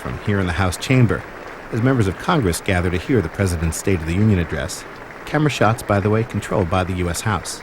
from here in the House chamber, as members of Congress gather to hear the President's State of the Union address. Camera shots, by the way, controlled by the U.S. House.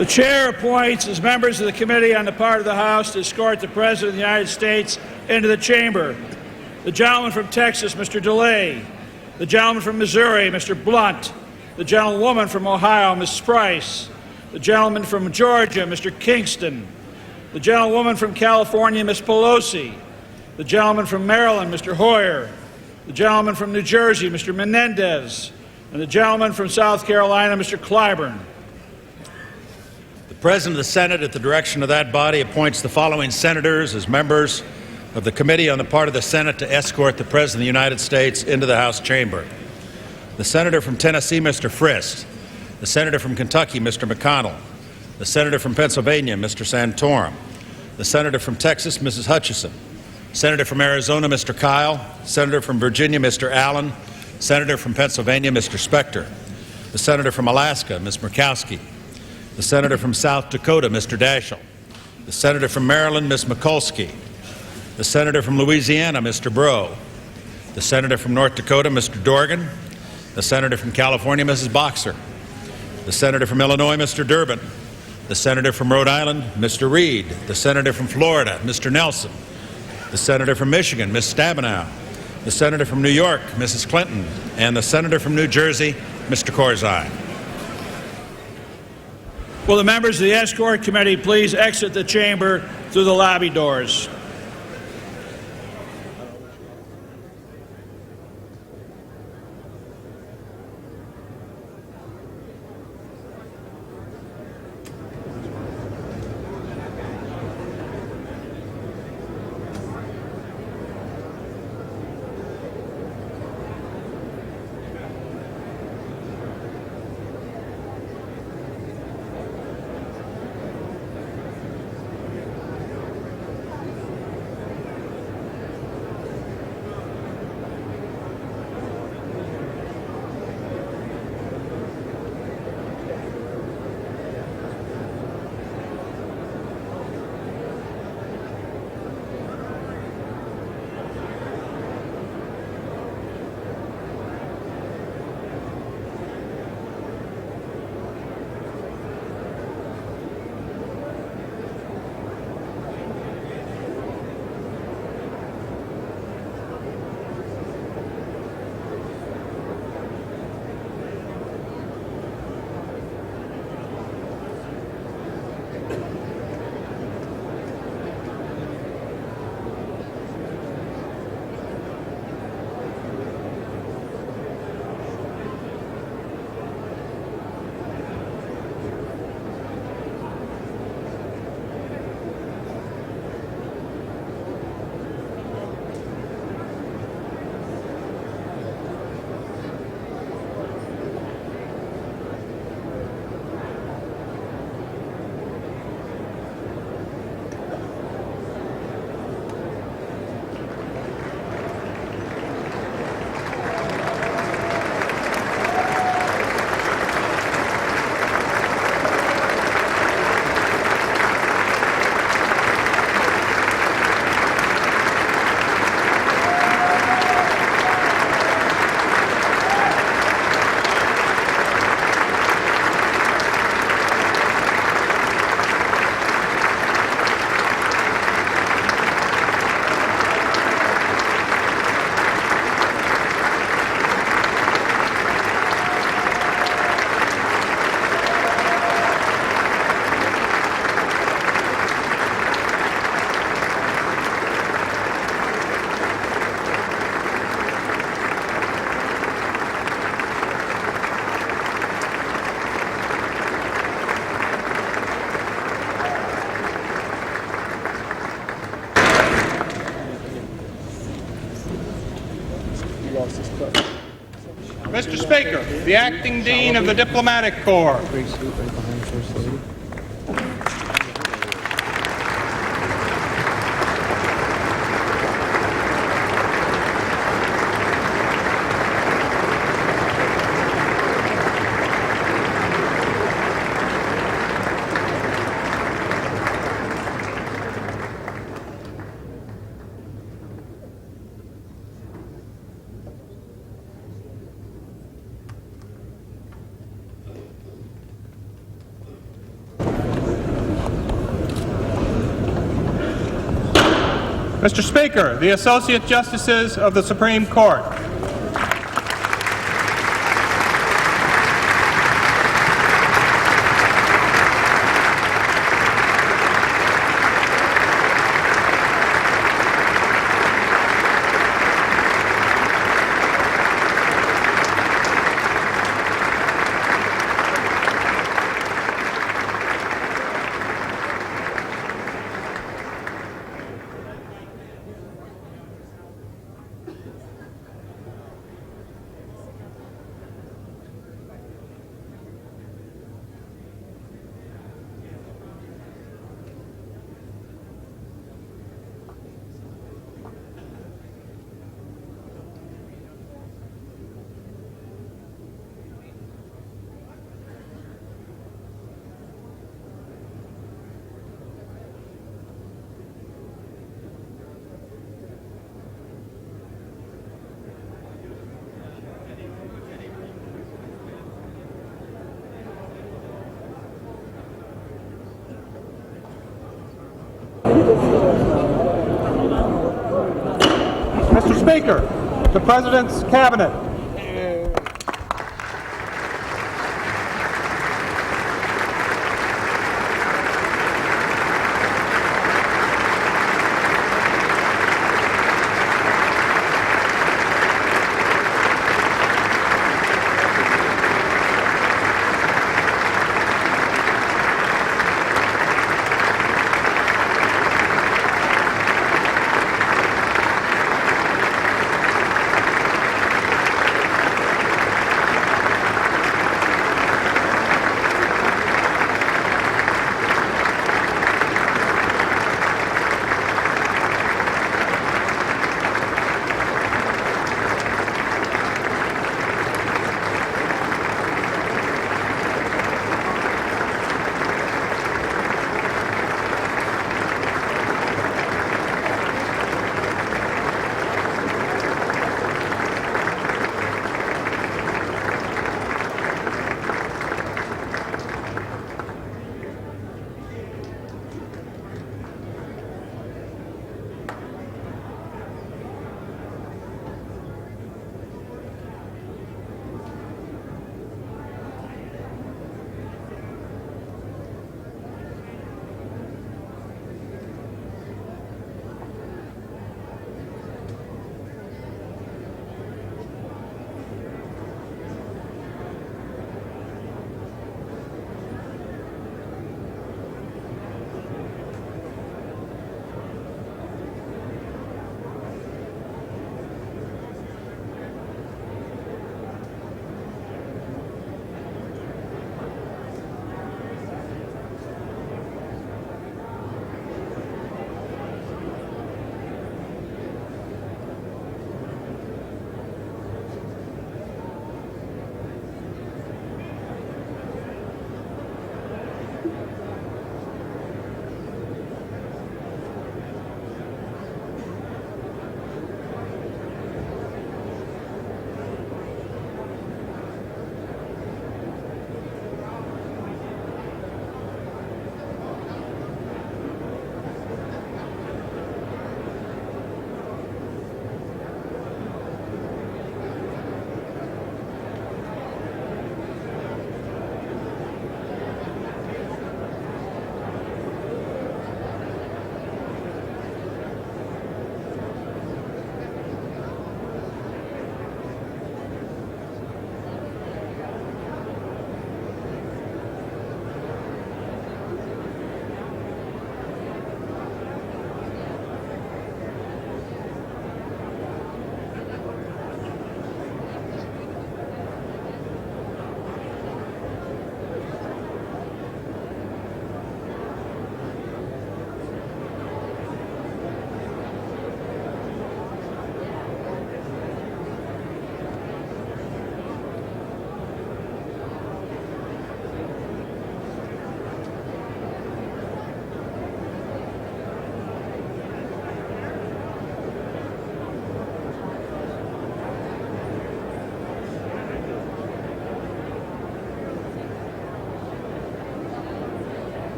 The chair appoints as members of the committee on the part of the House to escort the President of the United States into the chamber: the gentleman from Texas, Mr. DeLay; the gentleman from Missouri, Mr. Blunt; the gentlewoman from Ohio, Ms. Price; the gentleman from Georgia, Mr. Kingston; the gentlewoman from California, Ms. Pelosi; the gentleman from Maryland, Mr. Hoyer; the gentleman from New Jersey, Mr. Menendez; and the gentleman from South Carolina, Mr. Clyburn. The President of the Senate, at the direction of that body, appoints the following senators as members of the committee on the part of the Senate to escort the President of the United States into the House chamber: the Senator from Tennessee, Mr. Frist; the Senator from Kentucky, Mr. McConnell; the Senator from Pennsylvania, Mr. Santorum; the Senator from Texas, Mrs. Hutchison; Senator from Arizona, Mr. Kyle; Senator from Virginia, Mr. Allen; Senator from Pennsylvania, Mr. Specter; the Senator from Alaska, Ms. Murkowski; the Senator from South Dakota, Mr. Daschle; the Senator from Maryland, Ms. Mikulski; the Senator from Louisiana, Mr. Breaux; the Senator from North Dakota, Mr. Dorgan; the Senator from California, Mrs. Boxer; the Senator from Illinois, Mr. Durbin; the Senator from Rhode Island, Mr. Reed; the Senator from Florida, Mr. Nelson; the Senator from Michigan, Ms. Stabenow; the Senator from New York, Mrs. Clinton; and the Senator from New Jersey, Mr. Corzine. Will the members of the Escort Committee please exit the chamber through the lobby doors? Mr. Speaker, the Acting Dean of the Diplomatic Corps. Mr. Speaker, the Associate Justices of the Supreme Court. Mr. Speaker, the President's Cabinet.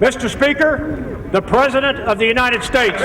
Mr. Speaker, the President of the United States.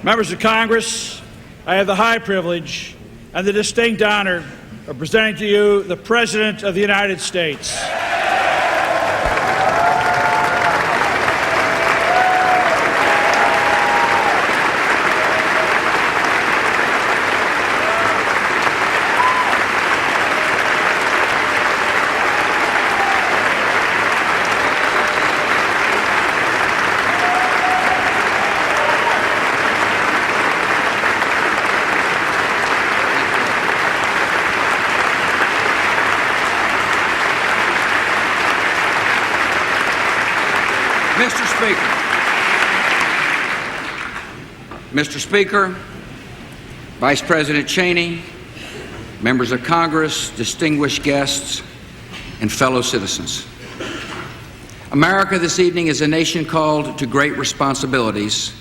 Members of Congress, I have the high privilege and the distinct honor of presenting to you the President of the United States. Mr. Speaker, Vice President Cheney, members of Congress, distinguished guests, and fellow citizens. America this evening is a nation called to great responsibilities,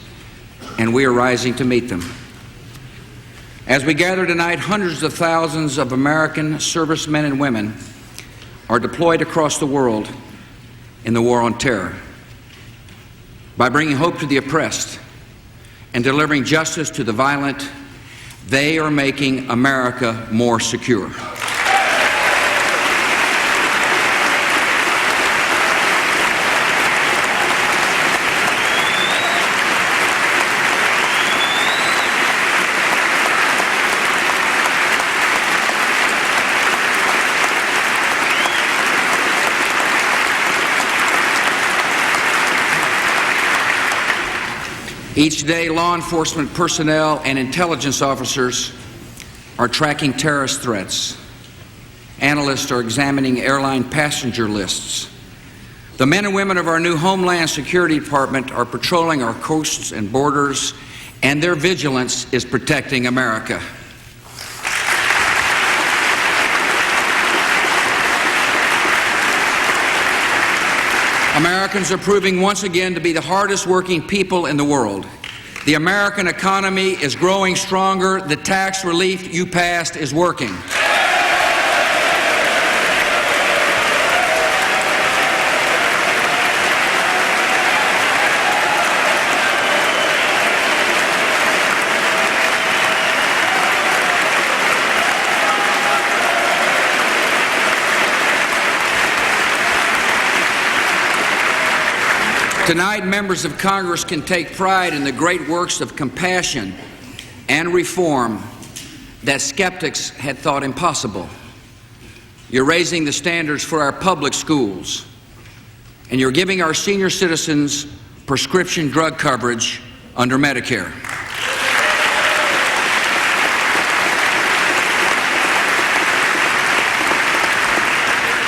and we are rising to meet them. As we gather tonight, hundreds of thousands of American servicemen and women are deployed across the world in the war on terror. By bringing hope to the oppressed and delivering justice to the violent, they are making America more secure. Each day, law enforcement personnel and intelligence officers are tracking terrorist threats. Analysts are examining airline passenger lists. The men and women of our new Homeland Security Department are patrolling our coasts and borders, and their vigilance is protecting America. Americans are proving once again to be the hardest working people in the world. The American economy is growing stronger. The tax relief you passed is working. Tonight, members of Congress can take pride in the great works of compassion and reform that skeptics had thought impossible. You're raising the standards for our public schools, and you're giving our senior citizens prescription drug coverage under Medicare.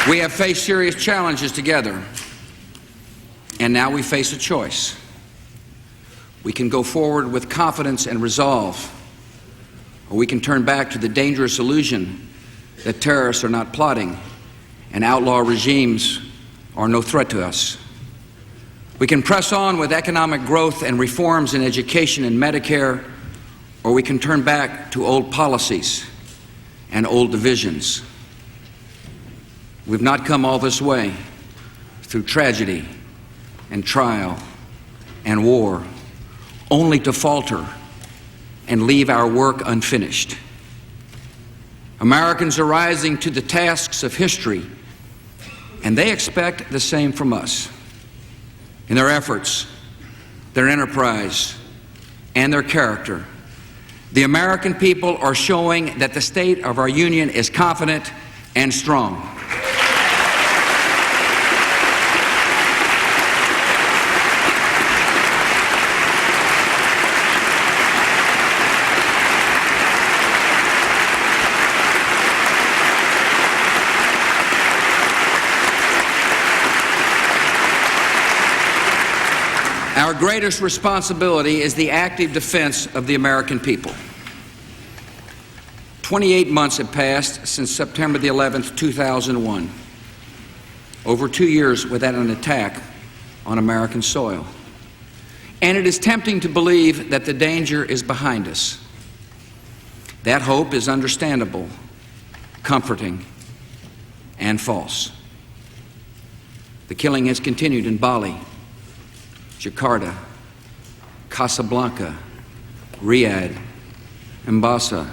We have faced serious challenges together. And now we face a choice. We can go forward with confidence and resolve, or we can turn back to the dangerous illusion that terrorists are not plotting and outlaw regimes are no threat to us. We can press on with economic growth and reforms in education and Medicare, or we can turn back to old policies and old divisions. We've not come all this way through tragedy and trial and war, only to falter and leave our work unfinished. Americans are rising to the tasks of history, and they expect the same from us. In their efforts, their enterprise, and their character, the American people are showing that the state of our union is confident and strong. Our greatest responsibility is the active defense of the American people. 28 months have passed since September the 11th, 2001. Over 2 years without an attack on American soil. And it is tempting to believe that the danger is behind us. That hope is understandable, comforting, and false. The killing has continued in Bali, Jakarta, Casablanca, Riyadh, Mombasa,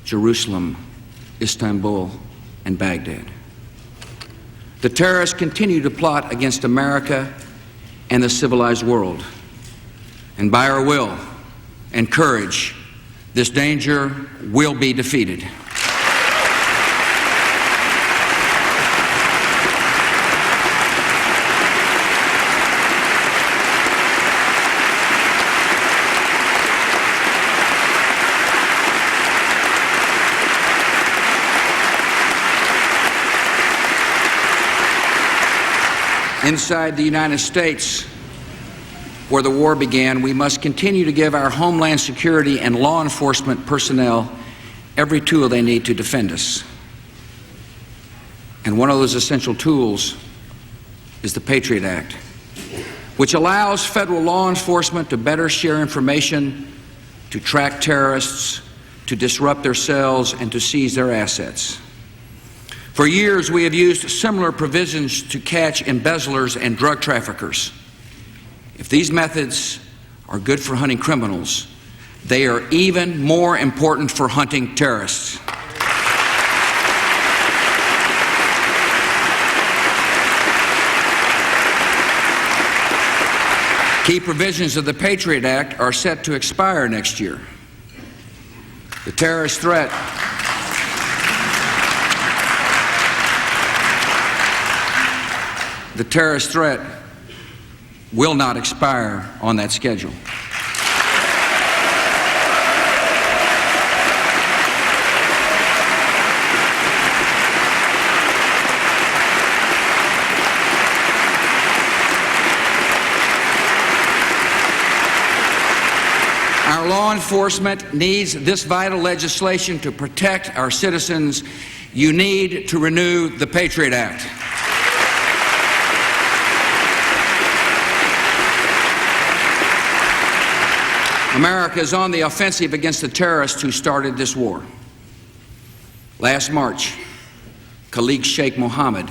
Jerusalem, Istanbul, and Baghdad. The terrorists continue to plot against America and the civilized world. And by our will and courage, this danger will be defeated. Inside the United States, where the war began, we must continue to give our Homeland Security and law enforcement personnel every tool they need to defend us. And one of those essential tools is the Patriot Act, which allows federal law enforcement to better share information, to track terrorists, to disrupt their cells and to seize their assets. For years, we have used similar provisions to catch embezzlers and drug traffickers. If these methods are good for hunting criminals, they are even more important for hunting terrorists. Key provisions of the Patriot Act are set to expire next year. The terrorist threat will not expire on that schedule. Our law enforcement needs this vital legislation to protect our citizens. You need to renew the Patriot Act. America is on the offensive against the terrorists who started this war. Last March, Khalid Sheikh Mohammed,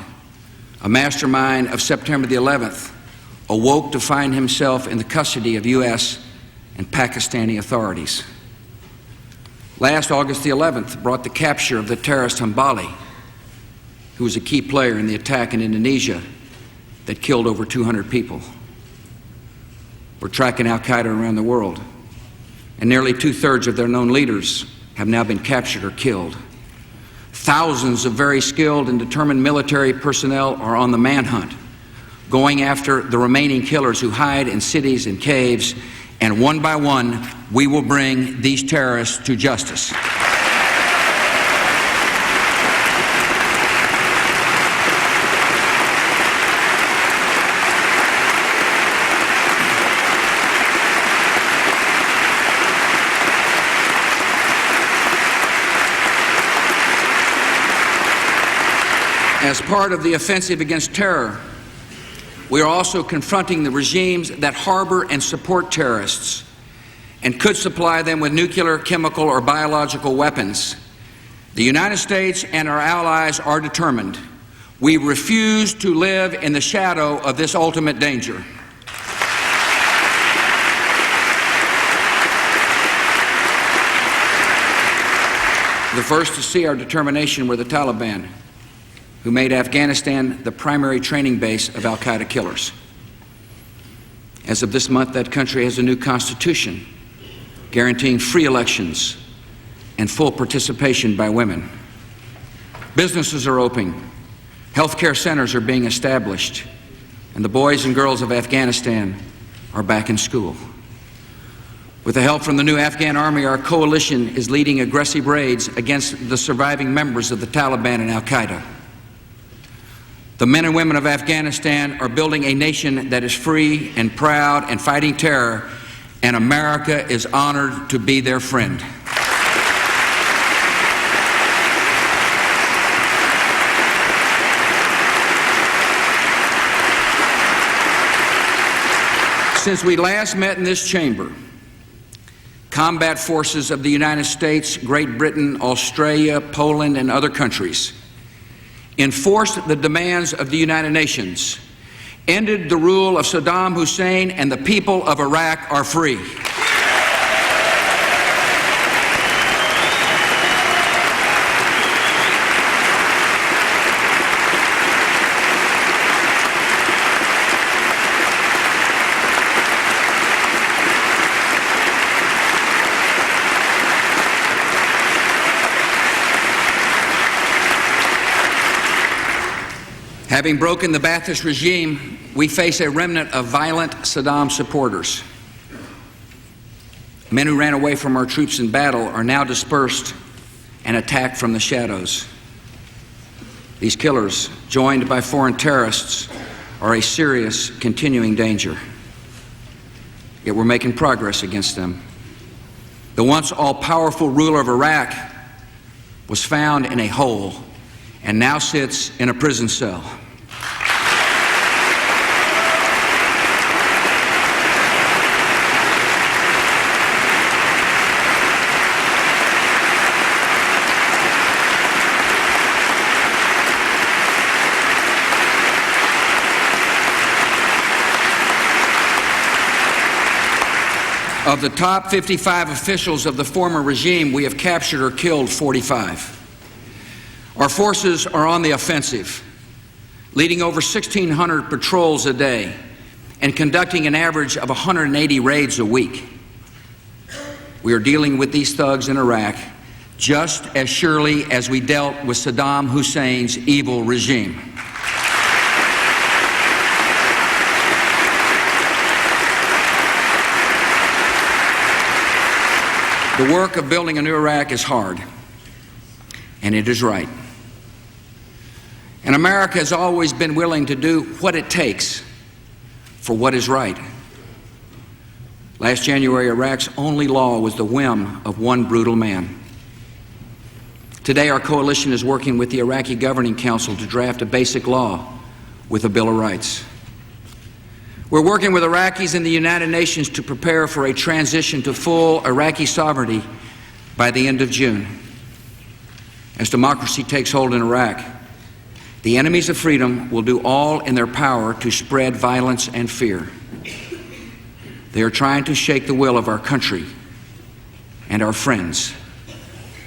a mastermind of September the 11th, awoke to find himself in the custody of U.S. and Pakistani authorities. Last August the 11th brought the capture of the terrorist Hambali, who was a key player in the attack in Indonesia that killed over 200 people. We're tracking al-Qaeda around the world, and nearly two-thirds of their known leaders have now been captured or killed. Thousands of very skilled and determined military personnel are on the manhunt, going after the remaining killers who hide in cities and caves, and one by one, we will bring these terrorists to justice. As part of the offensive against terror, we are also confronting the regimes that harbor and support terrorists and could supply them with nuclear, chemical, or biological weapons. The United States and our allies are determined. We refuse to live in the shadow of this ultimate danger. The first to see our determination were the Taliban, who made Afghanistan the primary training base of al-Qaeda killers. As of this month, that country has a new constitution guaranteeing free elections and full participation by women. Businesses are opening, healthcare centers are being established, and the boys and girls of Afghanistan are back in school. With the help from the new Afghan army, our coalition is leading aggressive raids against the surviving members of the Taliban and al-Qaeda. The men and women of Afghanistan are building a nation that is free and proud and fighting terror, and America is honored to be their friend. Since we last met in this chamber, combat forces of the United States, Great Britain, Australia, Poland, and other countries enforced the demands of the United Nations, ended the rule of Saddam Hussein, and the people of Iraq are free. Having broken the Ba'athist regime, we face a remnant of violent Saddam supporters. Men who ran away from our troops in battle are now dispersed and attacked from the shadows. These killers, joined by foreign terrorists, are a serious, continuing danger. Yet we're making progress against them. The once all-powerful ruler of Iraq was found in a hole and now sits in a prison cell. Of the top 55 officials of the former regime, we have captured or killed 45. Our forces are on the offensive, leading over 1,600 patrols a day and conducting an average of 180 raids a week. We are dealing with these thugs in Iraq just as surely as we dealt with Saddam Hussein's evil regime. The work of building a new Iraq is hard, and it is right. And America has always been willing to do what it takes for what is right. Last January, Iraq's only law was the whim of one brutal man. Today, our coalition is working with the Iraqi Governing Council to draft a basic law with a Bill of Rights. We're working with Iraqis in the United Nations to prepare for a transition to full Iraqi sovereignty by the end of June. As democracy takes hold in Iraq, the enemies of freedom will do all in their power to spread violence and fear. They are trying to shake the will of our country and our friends.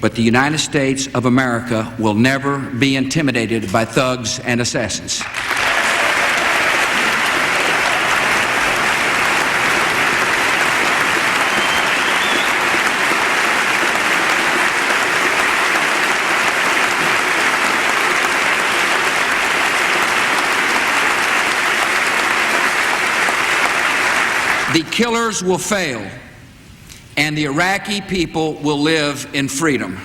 But the United States of America will never be intimidated by thugs and assassins. The killers will fail, and the Iraqi people will live in freedom.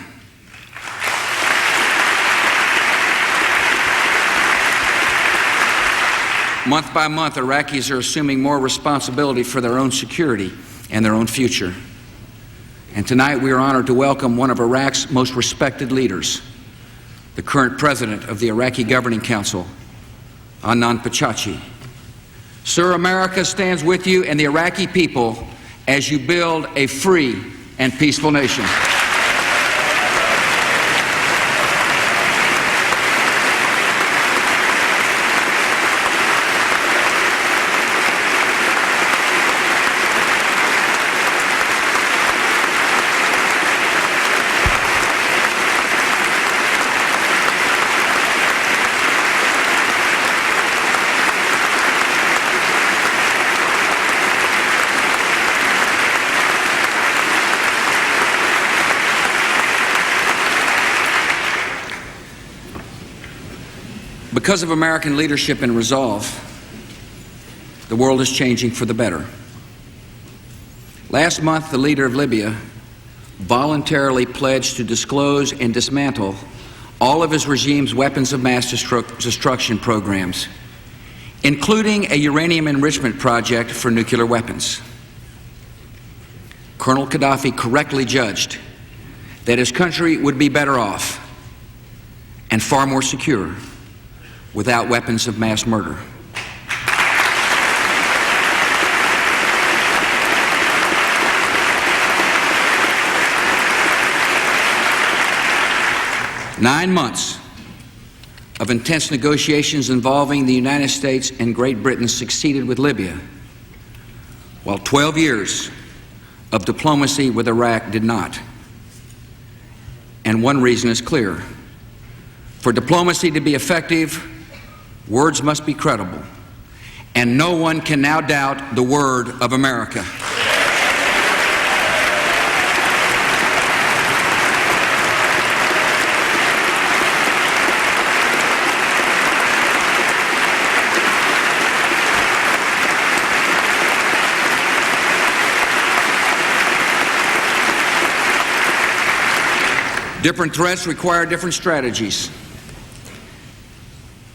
Month by month, Iraqis are assuming more responsibility for their own security and their own future. And tonight we are honored to welcome one of Iraq's most respected leaders, the current president of the Iraqi Governing Council, Adnan Pachachi. Sir, America stands with you and the Iraqi people as you build a free and peaceful nation. Because of American leadership and resolve, the world is changing for the better. Last month, the leader of Libya voluntarily pledged to disclose and dismantle all of his regime's weapons of mass destruction programs, including a uranium enrichment project for nuclear weapons. Colonel Gaddafi correctly judged that his country would be better off and far more secure without weapons of mass murder. Nine months of intense negotiations involving the United States and Great Britain succeeded with Libya, while 12 years of diplomacy with Iraq did not. And one reason is clear. For diplomacy to be effective, words must be credible, and no one can now doubt the word of America. Different threats require different strategies.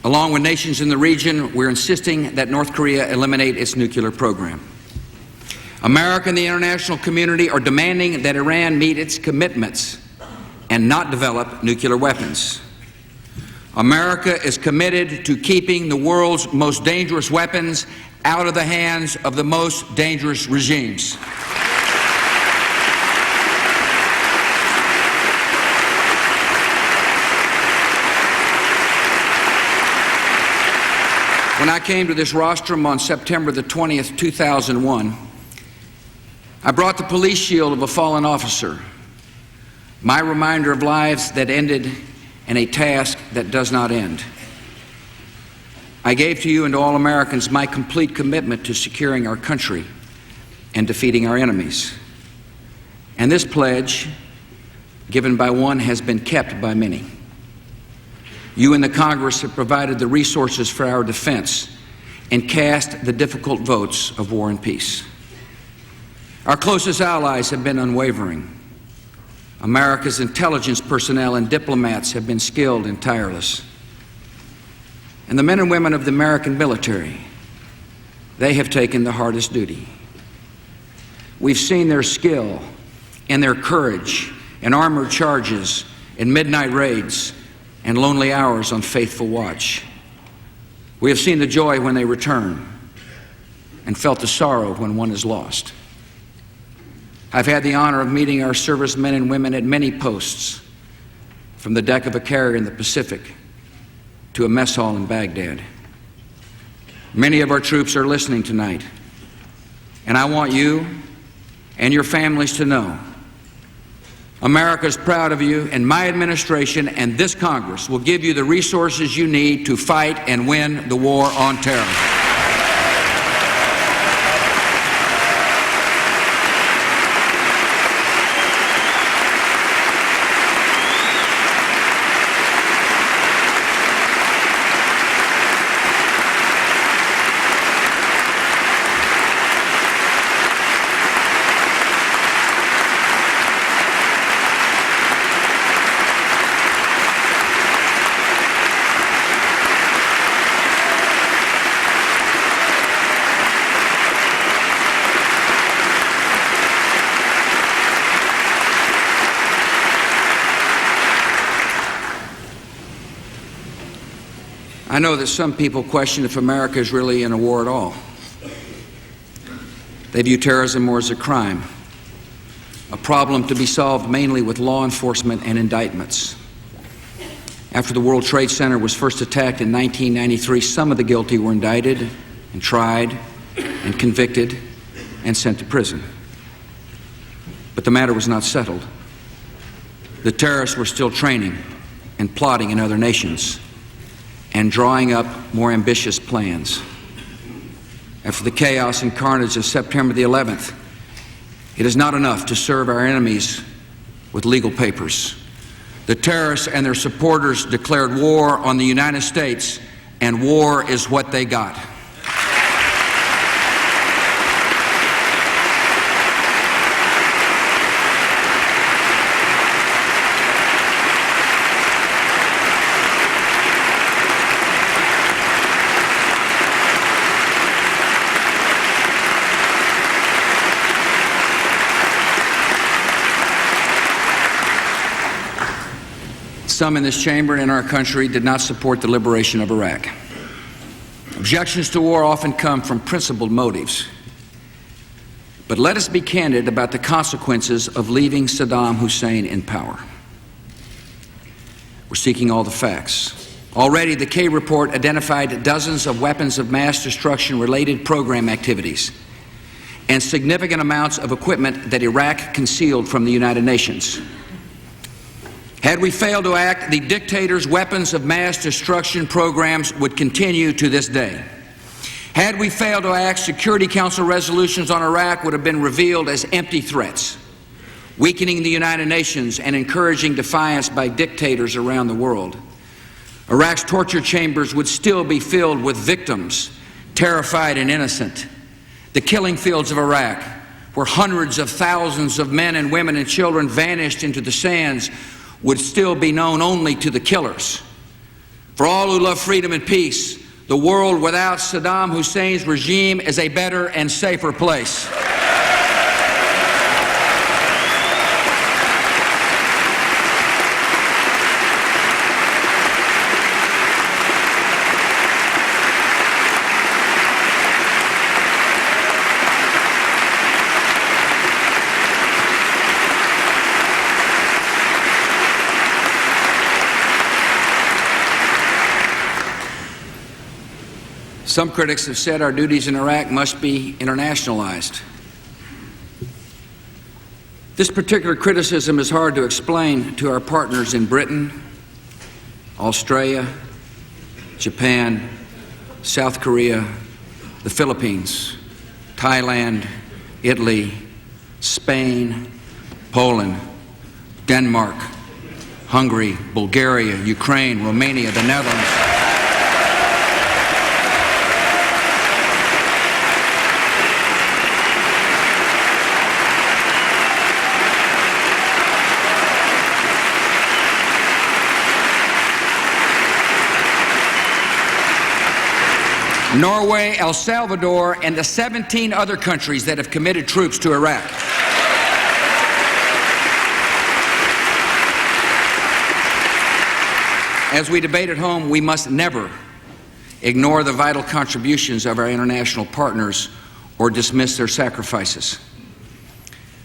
Along with nations in the region, we're insisting that North Korea eliminate its nuclear program. America and the international community are demanding that Iran meet its commitments and not develop nuclear weapons. America is committed to keeping the world's most dangerous weapons out of the hands of the most dangerous regimes. When I came to this rostrum on September the 20th, 2001, I brought the police shield of a fallen officer, my reminder of lives that ended and a task that does not end. I gave to you and to all Americans my complete commitment to securing our country and defeating our enemies. And this pledge, given by one, has been kept by many. You and the Congress have provided the resources for our defense and cast the difficult votes of war and peace. Our closest allies have been unwavering. America's intelligence personnel and diplomats have been skilled and tireless. And the men and women of the American military, they have taken the hardest duty. We've seen their skill and their courage in armored charges, in midnight raids, and lonely hours on faithful watch. We have seen the joy when they return and felt the sorrow when one is lost. I've had the honor of meeting our servicemen and women at many posts, from the deck of a carrier in the Pacific to a mess hall in Baghdad. Many of our troops are listening tonight, and I want you and your families to know America is proud of you, and my administration and this Congress will give you the resources you need to fight and win the war on terror. I know that some people question if America is really in a war at all. They view terrorism more as a crime, a problem to be solved mainly with law enforcement and indictments. After the World Trade Center was first attacked in 1993, some of the guilty were indicted and tried and convicted and sent to prison. But the matter was not settled. The terrorists were still training and plotting in other nations and drawing up more ambitious plans. After the chaos and carnage of September the 11th, it is not enough to serve our enemies with legal papers. The terrorists and their supporters declared war on the United States, and war is what they got. Some in this chamber and in our country did not support the liberation of Iraq. Objections to war often come from principled motives. But let us be candid about the consequences of leaving Saddam Hussein in power. We're seeking all the facts. Already, the K report identified dozens of weapons of mass destruction related program activities and significant amounts of equipment that Iraq concealed from the United Nations. Had we failed to act, the dictator's weapons of mass destruction programs would continue to this day. Had we failed to act, Security Council resolutions on Iraq would have been revealed as empty threats, weakening the United Nations and encouraging defiance by dictators around the world. Iraq's torture chambers would still be filled with victims, terrified and innocent. The killing fields of Iraq, where hundreds of thousands of men and women and children vanished into the sands, would still be known only to the killers. For all who love freedom and peace, the world without Saddam Hussein's regime is a better and safer place. Some critics have said our duties in Iraq must be internationalized. This particular criticism is hard to explain to our partners in Britain, Australia, Japan, South Korea, the Philippines, Thailand, Italy, Spain, Poland, Denmark, Hungary, Bulgaria, Ukraine, Romania, the Netherlands. Norway, El Salvador, and the 17 other countries that have committed troops to Iraq. As we debate at home, we must never ignore the vital contributions of our international partners or dismiss their sacrifices.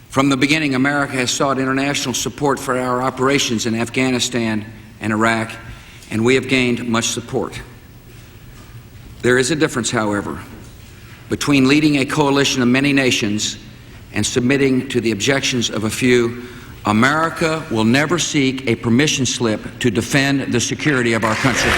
From the beginning, America has sought international support for our operations in Afghanistan and Iraq, and we have gained much support. There is a difference, however, between leading a coalition of many nations and submitting to the objections of a few. America will never seek a permission slip to defend the security of our country.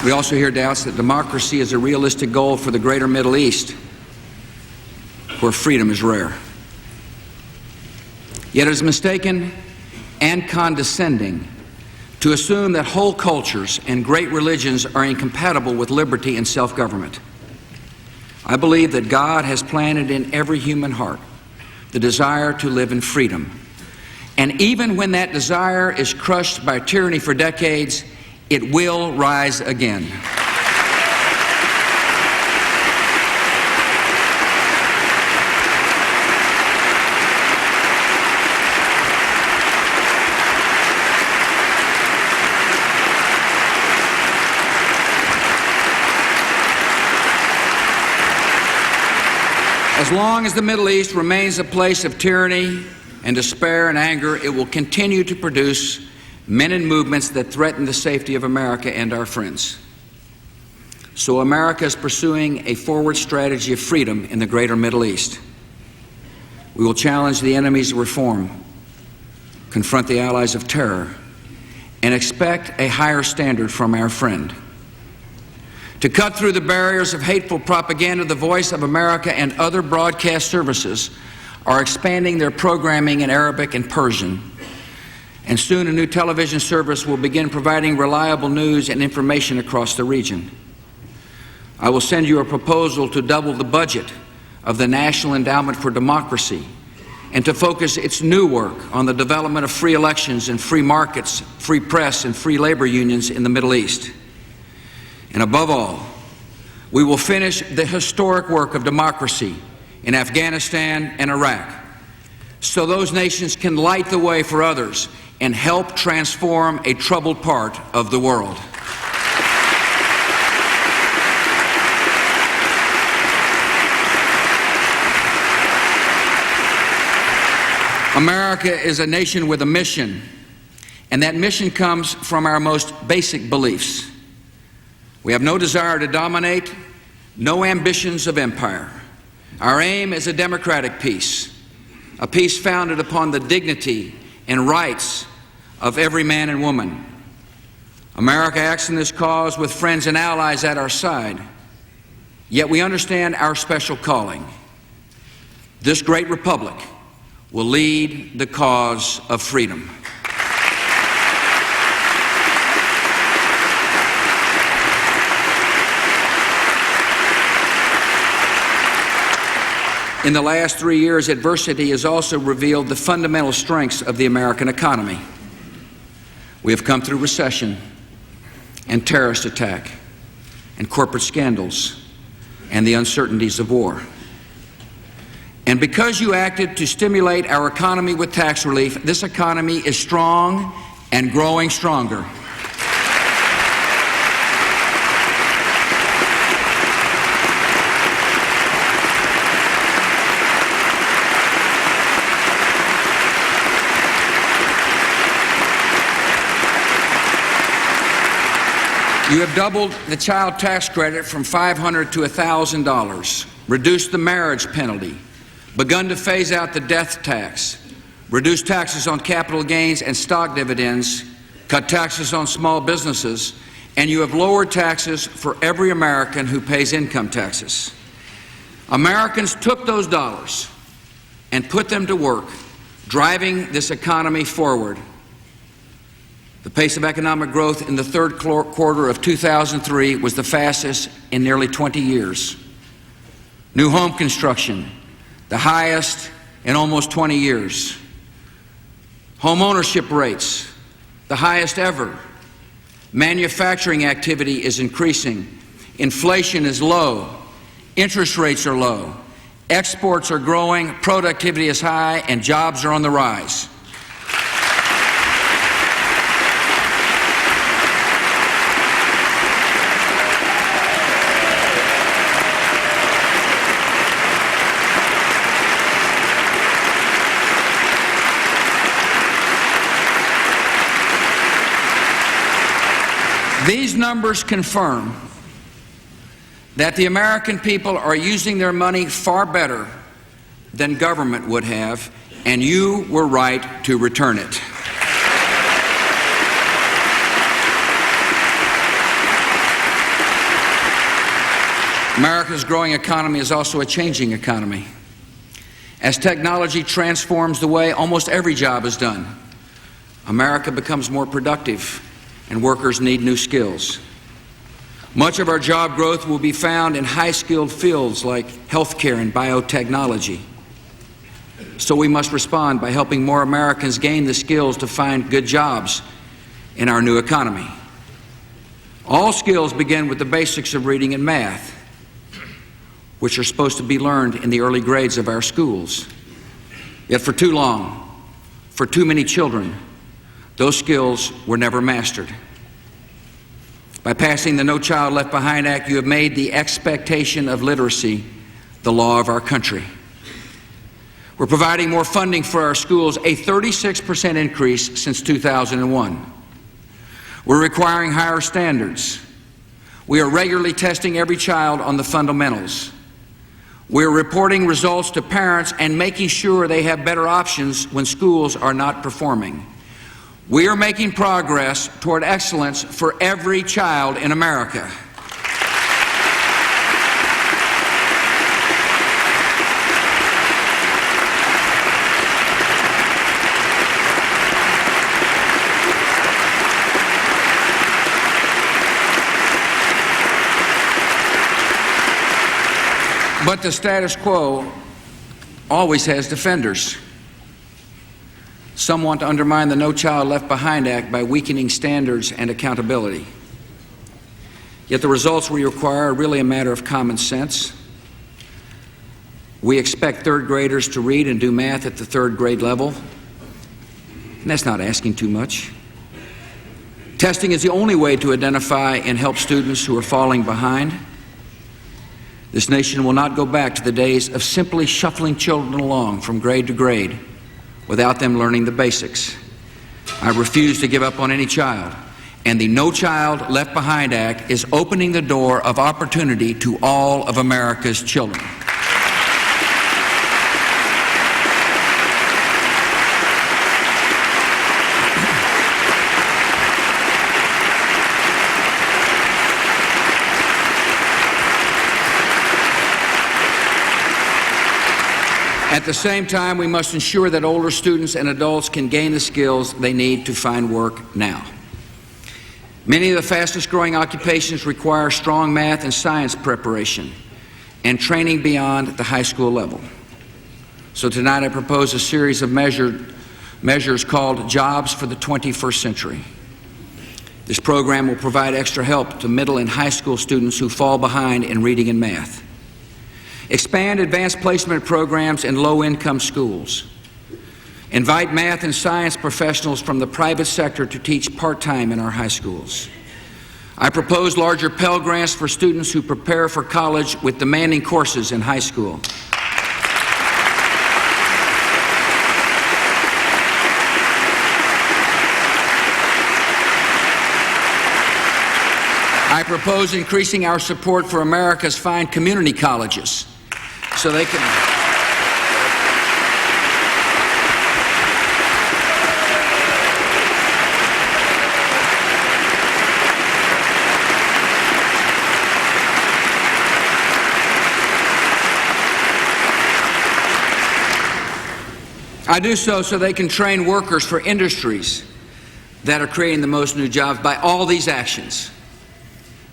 We also hear doubts that democracy is a realistic goal for the greater Middle East, where freedom is rare. Yet it is mistaken and condescending to assume that whole cultures and great religions are incompatible with liberty and self-government. I believe that God has planted in every human heart the desire to live in freedom. And even when that desire is crushed by tyranny for decades, it will rise again. As long as the Middle East remains a place of tyranny and despair and anger, it will continue to produce men and movements that threaten the safety of America and our friends. So America is pursuing a forward strategy of freedom in the greater Middle East. We will challenge the enemies of reform, confront the allies of terror, and expect a higher standard from our friend. To cut through the barriers of hateful propaganda, the Voice of America and other broadcast services are expanding their programming in Arabic and Persian. And soon a new television service will begin providing reliable news and information across the region. I will send you a proposal to double the budget of the National Endowment for Democracy and to focus its new work on the development of free elections and free markets, free press, and free labor unions in the Middle East. And above all, we will finish the historic work of democracy in Afghanistan and Iraq, so those nations can light the way for others and help transform a troubled part of the world. America is a nation with a mission, and that mission comes from our most basic beliefs. We have no desire to dominate, no ambitions of empire. Our aim is a democratic peace, a peace founded upon the dignity and rights of every man and woman. America acts in this cause with friends and allies at our side, yet we understand our special calling. This great republic will lead the cause of freedom. In the last 3 years, adversity has also revealed the fundamental strengths of the American economy. We have come through recession and terrorist attack and corporate scandals and the uncertainties of war. And because you acted to stimulate our economy with tax relief, this economy is strong and growing stronger. You have doubled the child tax credit from $500 to $1,000, reduced the marriage penalty, begun to phase out the death tax, reduced taxes on capital gains and stock dividends, cut taxes on small businesses, and you have lowered taxes for every American who pays income taxes. Americans took those dollars and put them to work, driving this economy forward. The pace of economic growth in the third quarter of 2003 was the fastest in nearly 20 years. New home construction, the highest in almost 20 years. Home ownership rates, the highest ever. Manufacturing activity is increasing. Inflation is low. Interest rates are low. Exports are growing, productivity is high, and jobs are on the rise. These numbers confirm that the American people are using their money far better than government would have, and you were right to return it. America's growing economy is also a changing economy. As technology transforms the way almost every job is done, America becomes more productive, and workers need new skills. Much of our job growth will be found in high-skilled fields like healthcare and biotechnology. So we must respond by helping more Americans gain the skills to find good jobs in our new economy. All skills begin with the basics of reading and math, which are supposed to be learned in the early grades of our schools. Yet for too long, for too many children, those skills were never mastered. By passing the No Child Left Behind Act, you have made the expectation of literacy the law of our country. We're providing more funding for our schools, a 36% increase since 2001. We're requiring higher standards. We are regularly testing every child on the fundamentals. We're reporting results to parents and making sure they have better options when schools are not performing. We are making progress toward excellence for every child in America. But the status quo always has defenders. Some want to undermine the No Child Left Behind Act by weakening standards and accountability. Yet the results we require are really a matter of common sense. We expect third graders to read and do math at the third grade level, and that's not asking too much. Testing is the only way to identify and help students who are falling behind. This nation will not go back to the days of simply shuffling children along from grade to grade without them learning the basics. I refuse to give up on any child, and the No Child Left Behind Act is opening the door of opportunity to all of America's children. At the same time, we must ensure that older students and adults can gain the skills they need to find work now. Many of the fastest growing occupations require strong math and science preparation and training beyond the high school level. So tonight I propose a series of measures called Jobs for the 21st Century. This program will provide extra help to middle and high school students who fall behind in reading and math. Expand advanced placement programs in low-income schools. Invite math and science professionals from the private sector to teach part-time in our high schools. I propose larger Pell Grants for students who prepare for college with demanding courses in high school. I propose increasing our support for America's fine community colleges so they can they can train workers for industries that are creating the most new jobs. By all these actions,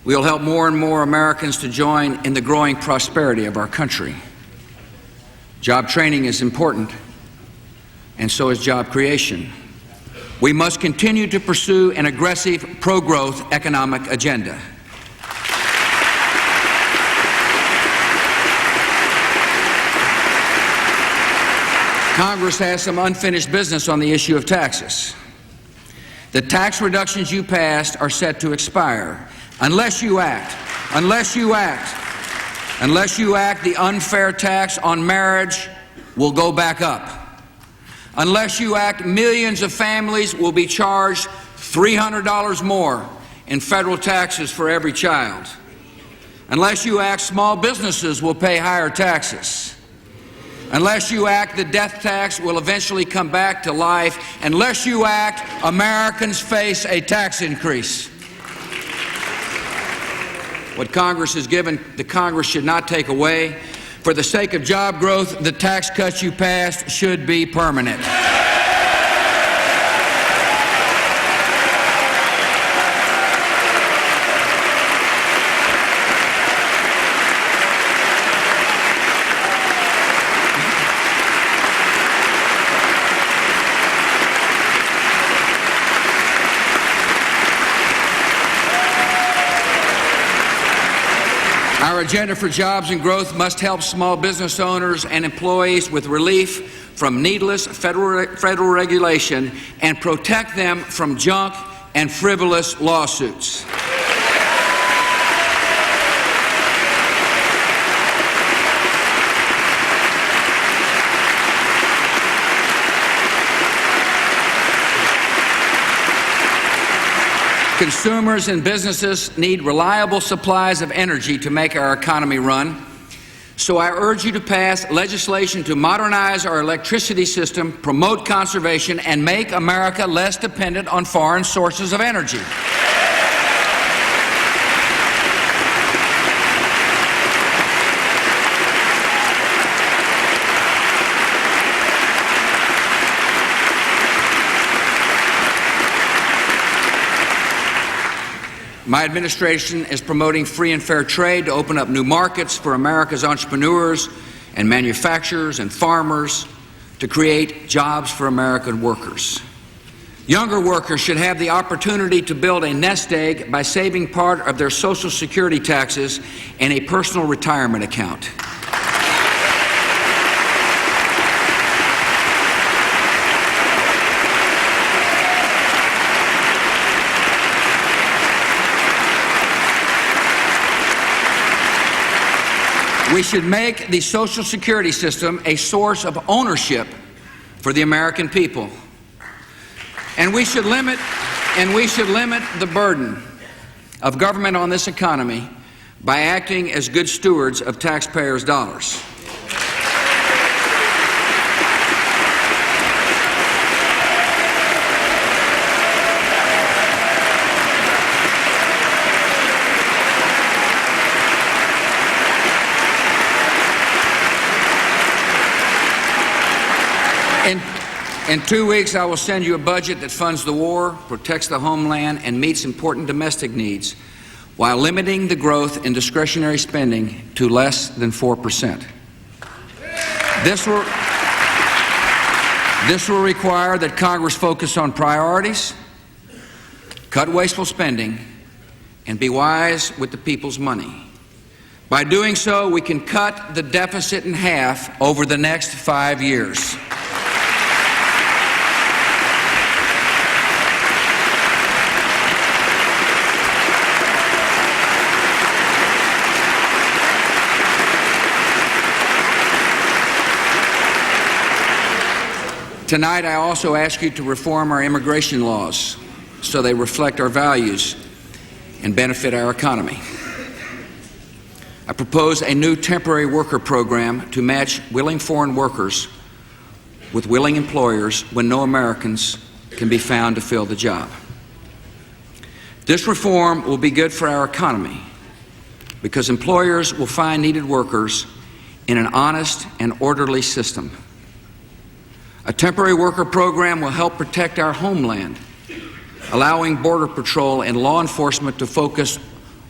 we will help more and more Americans to join in the growing prosperity of our country. Job training is important, and so is job creation. We must continue to pursue an aggressive pro-growth economic agenda. Congress has some unfinished business on the issue of taxes. The tax reductions you passed are set to expire. Unless you act, the unfair tax on marriage will go back up. Unless you act, millions of families will be charged $300 more in federal taxes for every child. Unless you act, small businesses will pay higher taxes. Unless you act, the death tax will eventually come back to life. Unless you act, Americans face a tax increase. What Congress has given, the Congress should not take away. For the sake of job growth, the tax cuts you passed should be permanent. Our agenda for jobs and growth must help small business owners and employees with relief from needless federal regulation and protect them from junk and frivolous lawsuits. Consumers and businesses need reliable supplies of energy to make our economy run. So I urge you to pass legislation to modernize our electricity system, promote conservation, and make America less dependent on foreign sources of energy. My administration is promoting free and fair trade to open up new markets for America's entrepreneurs and manufacturers and farmers to create jobs for American workers. Younger workers should have the opportunity to build a nest egg by saving part of their Social Security taxes in a personal retirement account. We should make the Social Security system a source of ownership for the American people. And we should limit the burden of government on this economy by acting as good stewards of taxpayers' dollars. In 2 weeks, I will send you a budget that funds the war, protects the homeland, and meets important domestic needs while limiting the growth in discretionary spending to less than 4%. This will require that Congress focus on priorities, cut wasteful spending, and be wise with the people's money. By doing so, we can cut the deficit in half over the next 5 years. Tonight, I also ask you to reform our immigration laws so they reflect our values and benefit our economy. I propose a new temporary worker program to match willing foreign workers with willing employers when no Americans can be found to fill the job. This reform will be good for our economy because employers will find needed workers in an honest and orderly system. A temporary worker program will help protect our homeland, allowing Border Patrol and law enforcement to focus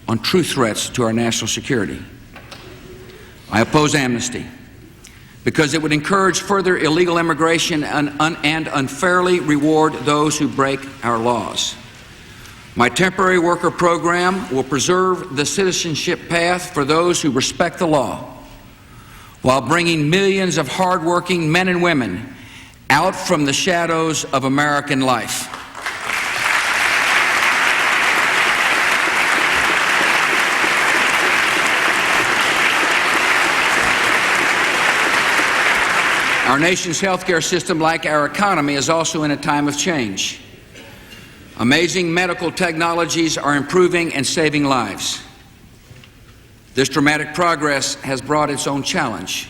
on true threats to our national security. I oppose amnesty because it would encourage further illegal immigration and unfairly reward those who break our laws. My temporary worker program will preserve the citizenship path for those who respect the law, while bringing millions of hardworking men and women out from the shadows of American life. Our nation's healthcare system, like our economy, is also in a time of change. Amazing medical technologies are improving and saving lives. This dramatic progress has brought its own challenge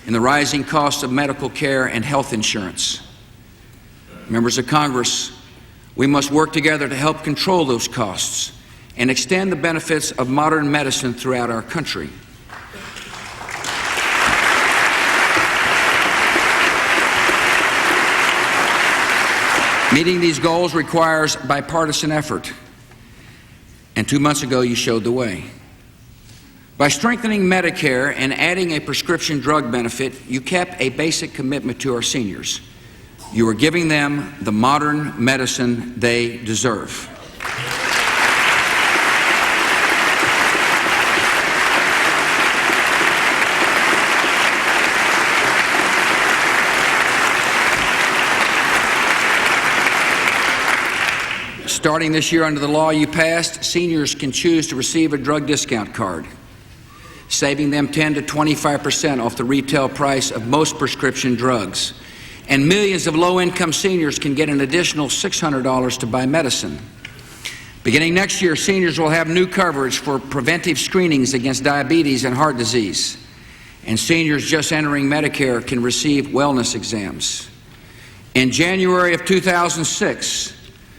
in the rising cost of medical care and health insurance. Members of Congress, we must work together to help control those costs and extend the benefits of modern medicine throughout our country. Meeting these goals requires bipartisan effort, and 2 months ago you showed the way. By strengthening Medicare and adding a prescription drug benefit, you kept a basic commitment to our seniors. You are giving them the modern medicine they deserve. Starting this year under the law you passed, seniors can choose to receive a drug discount card, saving them 10 to 25% off the retail price of most prescription drugs. And millions of low-income seniors can get an additional $600 to buy medicine. Beginning next year, seniors will have new coverage for preventive screenings against diabetes and heart disease. And seniors just entering Medicare can receive wellness exams. In January of 2006,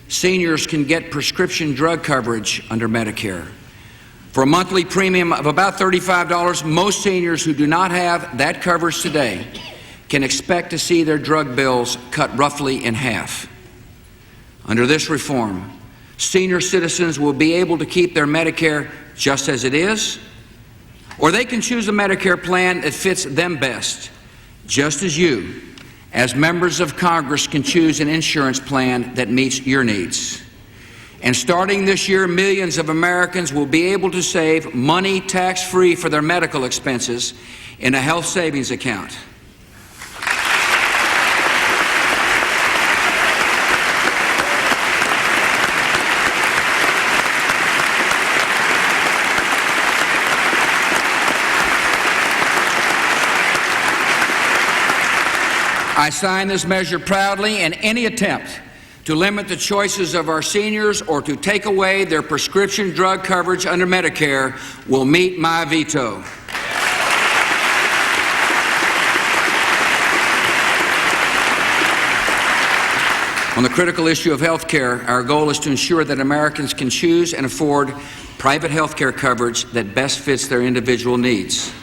seniors can get prescription drug coverage under Medicare. For a monthly premium of about $35, most seniors who do not have that coverage today can expect to see their drug bills cut roughly in half. Under this reform, senior citizens will be able to keep their Medicare just as it is, or they can choose a Medicare plan that fits them best, just as you, as members of Congress, can choose an insurance plan that meets your needs. And starting this year, millions of Americans will be able to save money tax-free for their medical expenses in a health savings account. I sign this measure proudly, and any attempt to limit the choices of our seniors or to take away their prescription drug coverage under Medicare will meet my veto. On the critical issue of health care, our goal is to ensure that Americans can choose and afford private health care coverage that best fits their individual needs.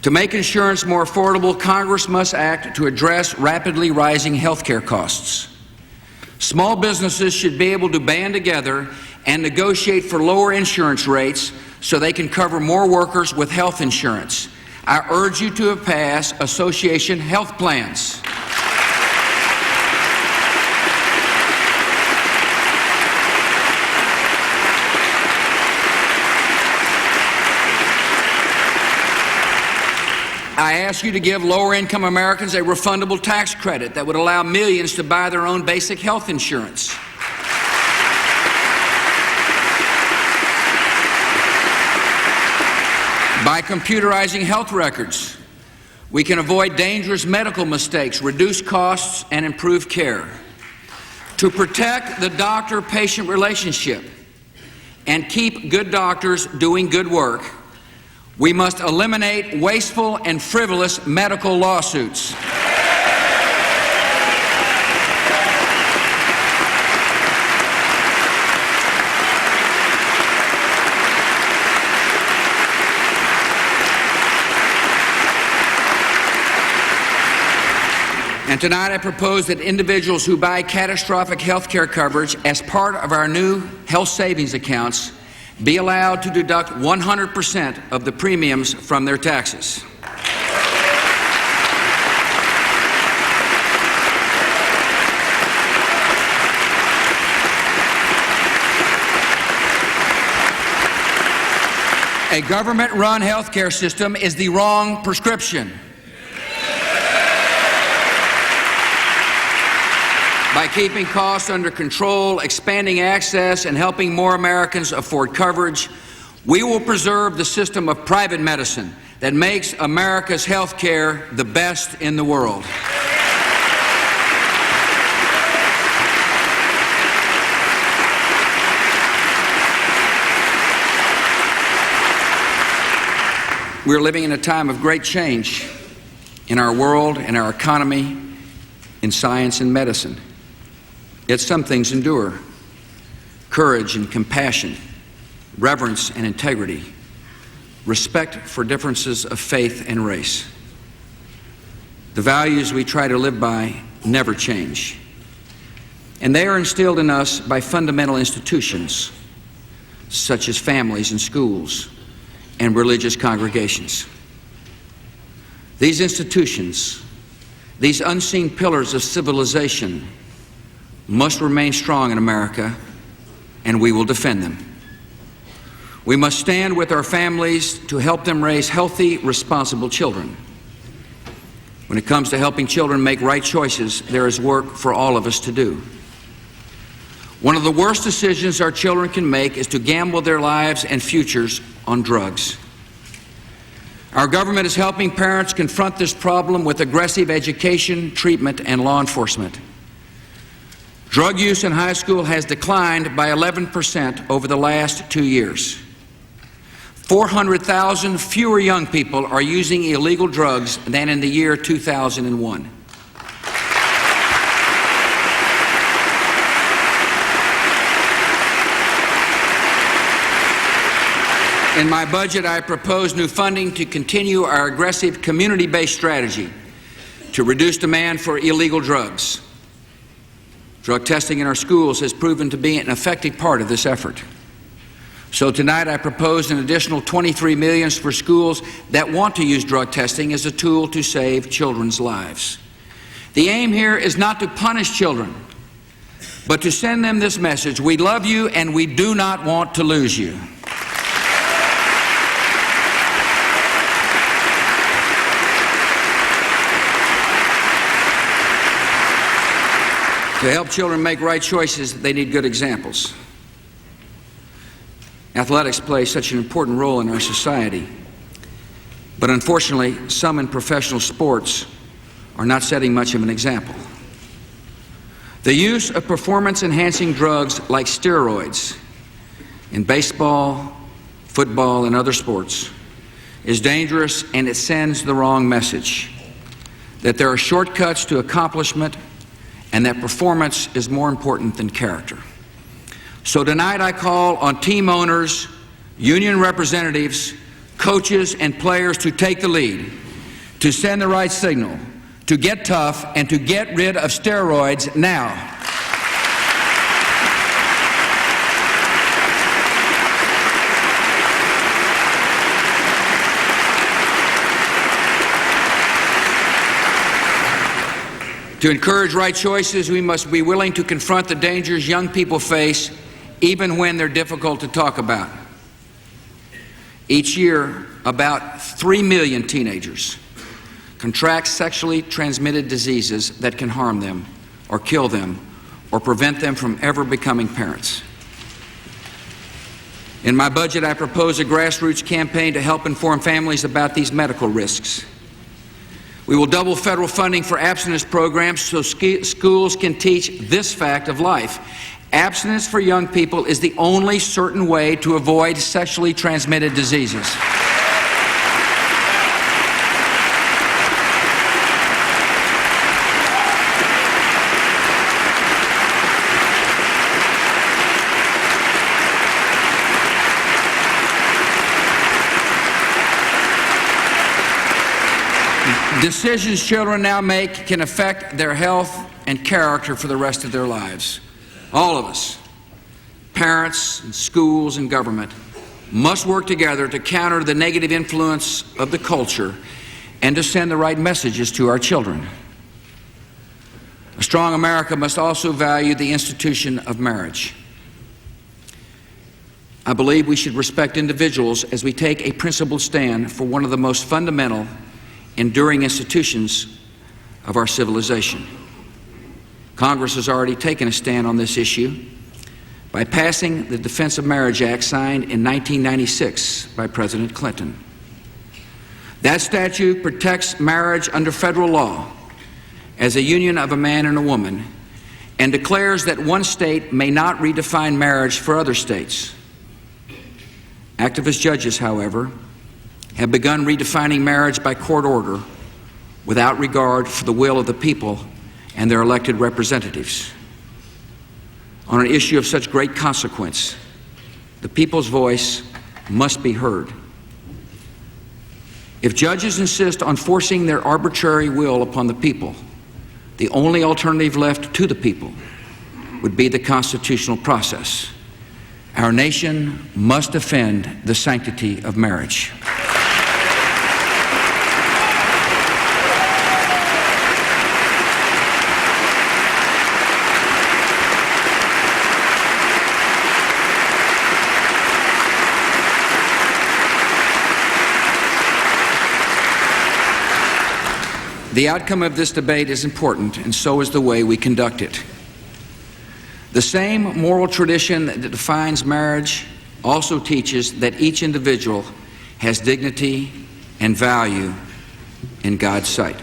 To make insurance more affordable, Congress must act to address rapidly rising health care costs. Small businesses should be able to band together and negotiate for lower insurance rates so they can cover more workers with health insurance. I urge you to pass association health plans. I ask you to give lower-income Americans a refundable tax credit that would allow millions to buy their own basic health insurance. By computerizing health records, we can avoid dangerous medical mistakes, reduce costs, and improve care. To protect the doctor-patient relationship and keep good doctors doing good work, we must eliminate wasteful and frivolous medical lawsuits. And tonight I propose that individuals who buy catastrophic health care coverage as part of our new health savings accounts be allowed to deduct 100% of the premiums from their taxes. A government-run health care system is the wrong prescription. By keeping costs under control, expanding access, and helping more Americans afford coverage, we will preserve the system of private medicine that makes America's health care the best in the world. We're living in a time of great change in our world, in our economy, in science and medicine. Yet some things endure: courage and compassion, reverence and integrity, respect for differences of faith and race. The values we try to live by never change, and they are instilled in us by fundamental institutions such as families and schools and religious congregations. These institutions, these unseen pillars of civilization, must remain strong in America, and we will defend them. We must stand with our families to help them raise healthy, responsible children. When it comes to helping children make right choices, there is work for all of us to do. One of the worst decisions our children can make is to gamble their lives and futures on drugs. Our government is helping parents confront this problem with aggressive education, treatment, and law enforcement. Drug use in high school has declined by 11% over the last 2 years. 400,000 fewer young people are using illegal drugs than in the year 2001. In my budget, I propose new funding to continue our aggressive community-based strategy to reduce demand for illegal drugs. Drug testing in our schools has proven to be an effective part of this effort. So tonight I propose an additional $23 million for schools that want to use drug testing as a tool to save children's lives. The aim here is not to punish children, but to send them this message: we love you and we do not want to lose you. To help children make right choices, they need good examples. Athletics play such an important role in our society, but unfortunately, some in professional sports are not setting much of an example. The use of performance-enhancing drugs like steroids in baseball, football, and other sports is dangerous, and it sends the wrong message: that there are shortcuts to accomplishment and that performance is more important than character. So tonight I call on team owners, union representatives, coaches, and players to take the lead, to send the right signal, to get tough, and to get rid of steroids now. To encourage right choices, we must be willing to confront the dangers young people face, even when they're difficult to talk about. Each year, about 3 million teenagers contract sexually transmitted diseases that can harm them, or kill them, or prevent them from ever becoming parents. In my budget, I propose a grassroots campaign to help inform families about these medical risks. We will double federal funding for abstinence programs so schools can teach this fact of life, Abstinence for young people is the only certain way to avoid sexually transmitted diseases. Decisions children now make can affect their health and character for the rest of their lives. All of us, parents, and schools, and government, must work together to counter the negative influence of the culture and to send the right messages to our children. A strong America must also value the institution of marriage. I believe we should respect individuals as we take a principled stand for one of the most fundamental, enduring institutions of our civilization. Congress has already taken a stand on this issue by passing the Defense of Marriage Act signed in 1996 by President Clinton. That statute protects marriage under federal law as a union of a man and a woman and declares that one state may not redefine marriage for other states. Activist judges, however, have begun redefining marriage by court order without regard for the will of the people and their elected representatives. On an issue of such great consequence, the people's voice must be heard. If judges insist on forcing their arbitrary will upon the people, the only alternative left to the people would be the constitutional process. Our nation must defend the sanctity of marriage. The outcome of this debate is important, and so is the way we conduct it. The same moral tradition that defines marriage also teaches that each individual has dignity and value in God's sight.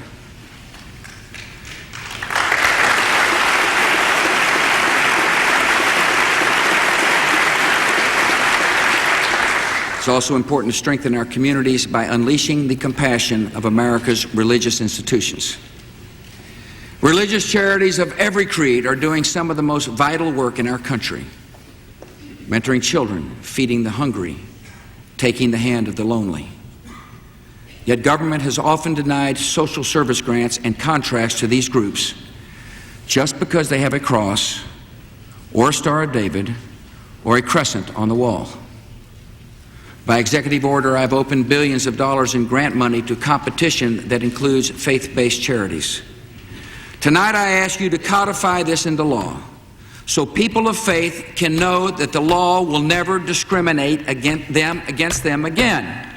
It's also important to strengthen our communities by unleashing the compassion of America's religious institutions. Religious charities of every creed are doing some of the most vital work in our country, mentoring children, feeding the hungry, taking the hand of the lonely. Yet government has often denied social service grants and contracts to these groups just because they have a cross or a Star of David or a crescent on the wall. By executive order, I've opened billions of dollars in grant money to competition that includes faith-based charities. Tonight, I ask you to codify this into law so people of faith can know that the law will never discriminate against them again.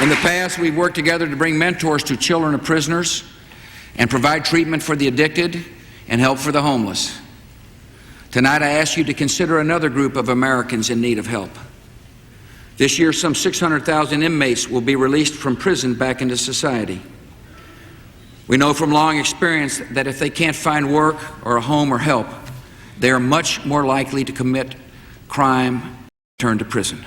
In the past, we've worked together to bring mentors to children of prisoners and provide treatment for the addicted and help for the homeless. Tonight, I ask you to consider another group of Americans in need of help. This year, some 600,000 inmates will be released from prison back into society. We know from long experience that if they can't find work or a home or help, they are much more likely to commit crime and return to prison.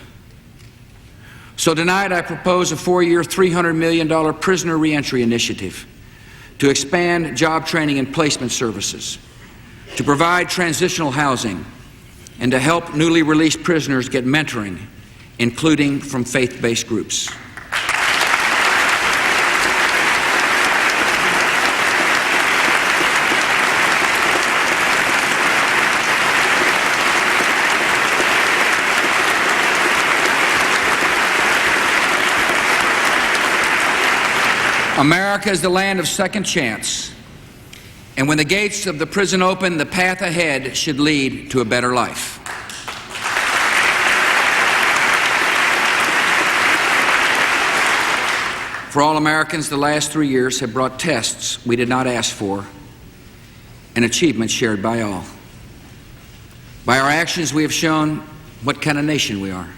So tonight I propose a 4-year, $300 million prisoner reentry initiative to expand job training and placement services, to provide transitional housing, and to help newly released prisoners get mentoring, including from faith-based groups. America is the land of second chance, and when the gates of the prison open, the path ahead should lead to a better life. For all Americans, the last 3 years have brought tests we did not ask for and achievements shared by all. By our actions, we have shown what kind of nation we are.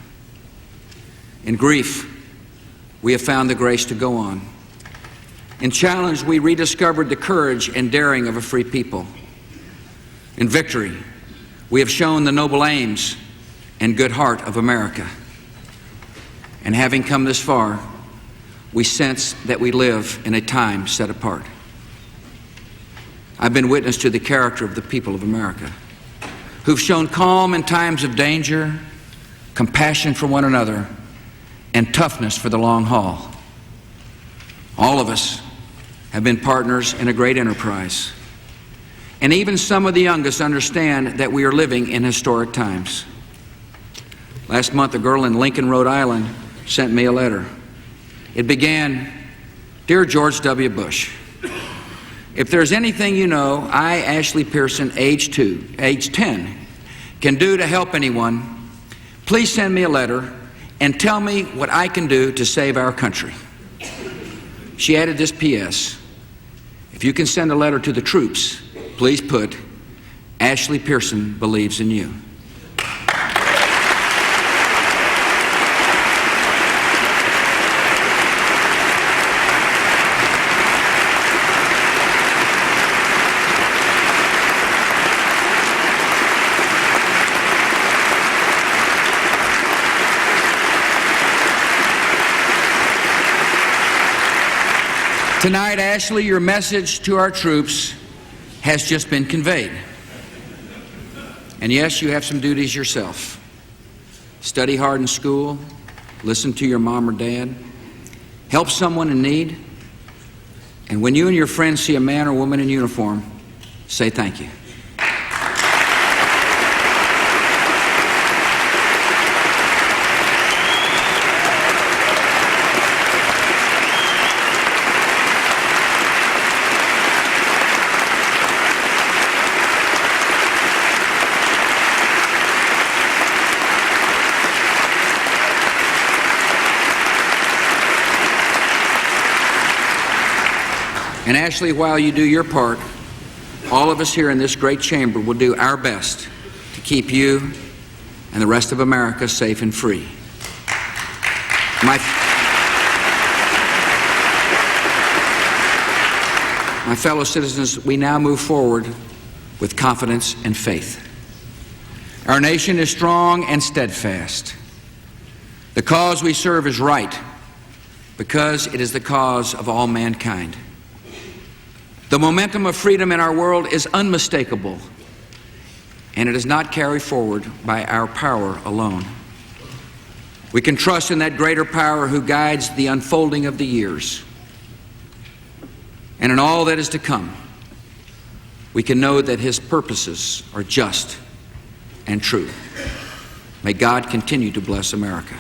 In grief, we have found the grace to go on. In challenge, we rediscovered the courage and daring of a free people. In victory, we have shown the noble aims and good heart of America. And having come this far, we sense that we live in a time set apart. I've been witness to the character of the people of America, who've shown calm in times of danger, compassion for one another, and toughness for the long haul. All of us have been partners in a great enterprise. And even some of the youngest understand that we are living in historic times. Last month, a girl in Lincoln, Rhode Island, sent me a letter. It began, "Dear George W. Bush, if there's anything you know I, Ashley Pearson, age 10, can do to help anyone, please send me a letter and tell me what I can do to save our country." She added this P.S. "If you can send a letter to the troops, please put, Ashley Pearson believes in you." Tonight, Ashley, your message to our troops has just been conveyed. And yes, you have some duties yourself. Study hard in school, listen to your mom or dad, help someone in need, and when you and your friends see a man or woman in uniform, say thank you. And Ashley, while you do your part, all of us here in this great chamber will do our best to keep you and the rest of America safe and free. My fellow citizens, we now move forward with confidence and faith. Our nation is strong and steadfast. The cause we serve is right because it is the cause of all mankind. The momentum of freedom in our world is unmistakable, and it is not carried forward by our power alone. We can trust in that greater power who guides the unfolding of the years. And in all that is to come, we can know that His purposes are just and true. May God continue to bless America.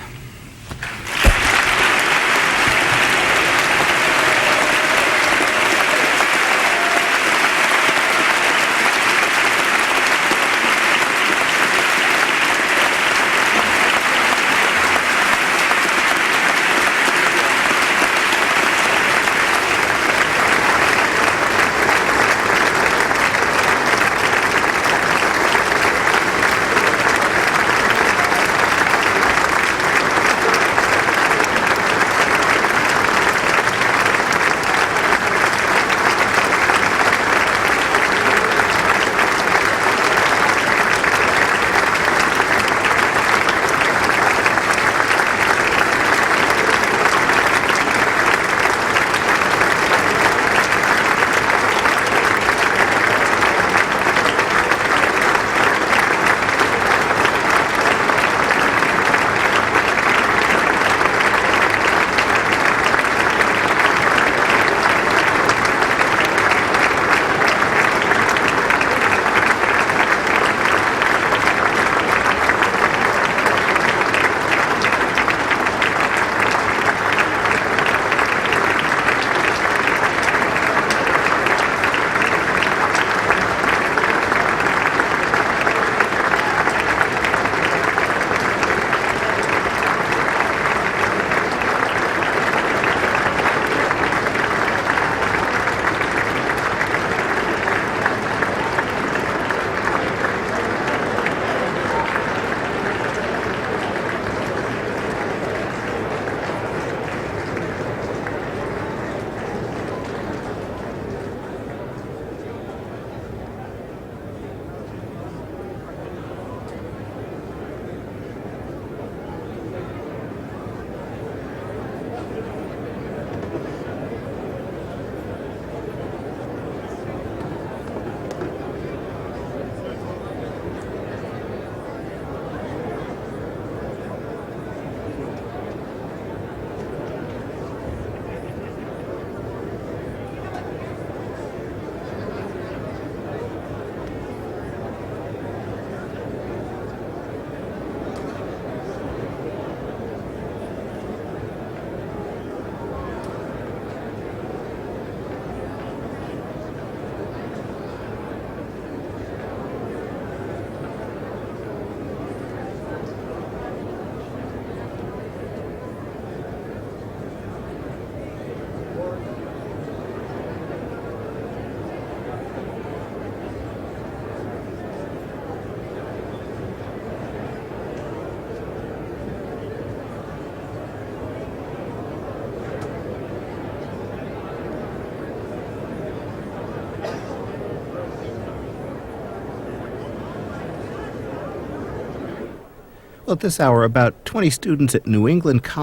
Well, at this hour, about 20 students at New England College